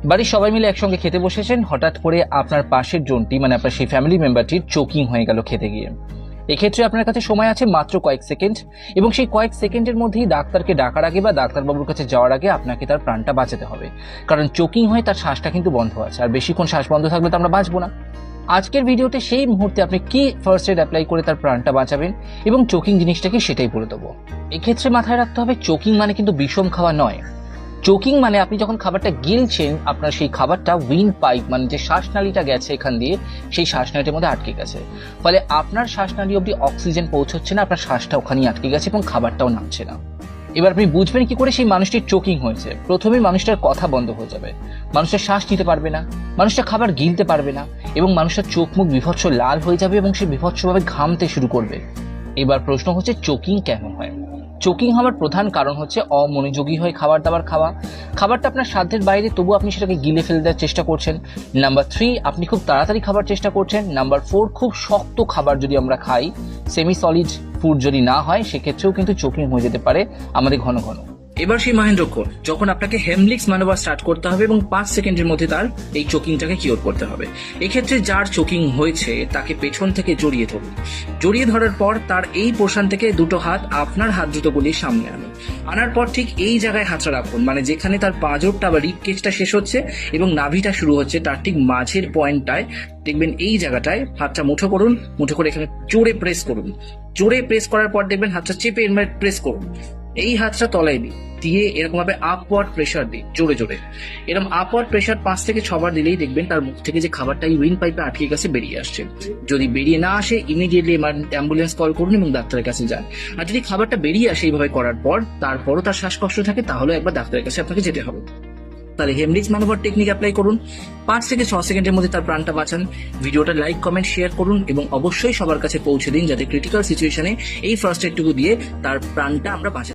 বাড়ির সবাই মিলে একসঙ্গে খেতে বসেছেন, হঠাৎ করে আপনার পাশের জনটি মানে আপনার সেই ফ্যামিলি মেম্বারটির চোকিং হয়ে গেল খেতে গিয়ে। এক্ষেত্রে আপনার কাছে সময় আছে মাত্র কয়েক সেকেন্ড, এবং সেই কয়েক সেকেন্ডের মধ্যেই ডাক্তারকে ডাকার আগে বা ডাক্তারবাবুর কাছে যাওয়ার আগে আপনাকে তার প্রাণটা বাঁচাতে হবে, কারণ চোকিং হয়ে তার শ্বাসটা কিন্তু বন্ধ আছে, আর বেশিক্ষণ শ্বাস বন্ধ থাকলে তো আমরা বাঁচবো না। আজকের ভিডিওতে সেই মুহূর্তে আপনি কি ফার্স্ট এড অ্যাপ্লাই করে তার প্রাণটা বাঁচাবেন এবং চোকিং জিনিসটা কি সেটাই বলে দেবো। এক্ষেত্রে মাথায় রাখতে হবে, চোকিং মানে কিন্তু বিষম খাওয়া নয়। চোকিং মানে আপনি যখন খাবারটা গিলছেন, আপনার সেই খাবারটা উইন্ড পাইপ মানে যে শ্বাসনালীটা গেছে এখান দিয়ে, সেই শ্বাসনালীটার মধ্যে আটকে গেছে, ফলে আপনার শ্বাসনালী অবধি অক্সিজেন পৌঁছচ্ছে না, আপনার শ্বাসটা ওখানেই আটকে গেছে এবং খাবারটাও নামছে না। এবার আপনি বুঝবেন কি করে সেই মানুষটির চোকিং হয়েছে। প্রথমে মানুষটার কথা বন্ধ হয়ে যাবে, মানুষটা শ্বাস নিতে পারবে না, মানুষটা খাবার গিলতে পারবে না, এবং মানুষটার চোখ মুখ বিভৎস লাল হয়ে যাবে এবং সে বিভৎসভাবে ঘামতে শুরু করবে। এবার প্রশ্ন হচ্ছে চোকিং কেন হয়। চোকিং হওয়ার প্রধান কারণ হচ্ছে অমনোযোগী হয়ে খাবার দাবার খাওয়া, খাবারটা আপনার সাধ্যের বাইরে তবু আপনি সেটাকে গিলে ফেলে দেওয়ার চেষ্টা করছেন। নাম্বার 3, আপনি খুব তাড়াতাড়ি খাবার চেষ্টা করছেন। নাম্বার 4, খুব শক্ত খাবার যদি আমরা খাই, সেমি সলিড ফুড যদি না হয়, সেক্ষেত্রেও কিন্তু চোকিং হয়ে যেতে পারে আমাদের ঘন ঘন। এবার সেই মহেন্দ্রক্ষণ যখন আপনাকে হেমলিক্স ম্যানোভার স্টার্ট করতে হবে এবং 5 সেকেন্ডের মধ্যে তার এই চোকিংটাকে কিওর করতে হবে। এক্ষেত্রে যার চোকিং হয়েছে তাকে পেছন থেকে জড়িয়ে ধরুন। জড়িয়ে ধরার পর তার এই পোর্শন থেকে দুটো হাত আপনার হাত দুটোগুলির সামনে আনুন। আনার পর ঠিক এই জায়গায় হাতটা রাখুন, মানে যেখানে তার পাঁজরটা বা রিব কেজটা শেষ হচ্ছে এবং নাভিটা শুরু হচ্ছে, তার ঠিক মাঝের পয়েন্টটায় দেখবেন এই জায়গাটায় হাতটা মুঠো করুন। মুঠো করে এখানে জোরে প্রেস করুন। জোরে প্রেস করার পর দেখবেন হাতটা চেপে প্রেস করুন। এই হাতটা তলায় দিয়ে এরকম ভাবে আপওয়ার্ড প্রেসার দিন, জোরে জোরে এরকম আপওয়ার্ড প্রেসার 5 থেকে 6 বার দিলেই দেখবেন তার মুখ থেকে যে খাবারটা এই উইন্ড পাইপে আটকে গেছে বেরিয়ে আসছে। যদি বেরিয়ে না আসে, ইমিডিয়েটলি অ্যাম্বুলেন্স কল করুন এবং ডাক্তারের কাছে যান। আর যদি খাবারটা বেরিয়ে আসে এইভাবে করার পর, তারপরও তার শ্বাসকষ্ট থাকে, তাহলে একবার ডাক্তারের কাছে আপনাকে যেতে হবে। তাহলে হেমলিক্স ম্যানোভার টেকনিক অ্যাপ্লাই করুন, 5 থেকে 6 সেকেন্ডের মধ্যে তার প্রাণটা বাঁচান। ভিডিওটা লাইক কমেন্ট শেয়ার করুন এবং অবশ্যই সবার কাছে পৌঁছে দিন, যাতে ক্রিটিক্যাল সিচুয়েশনে এই ফার্স্ট এডটুকু দিয়ে তার প্রাণটা আমরা বাঁচাতে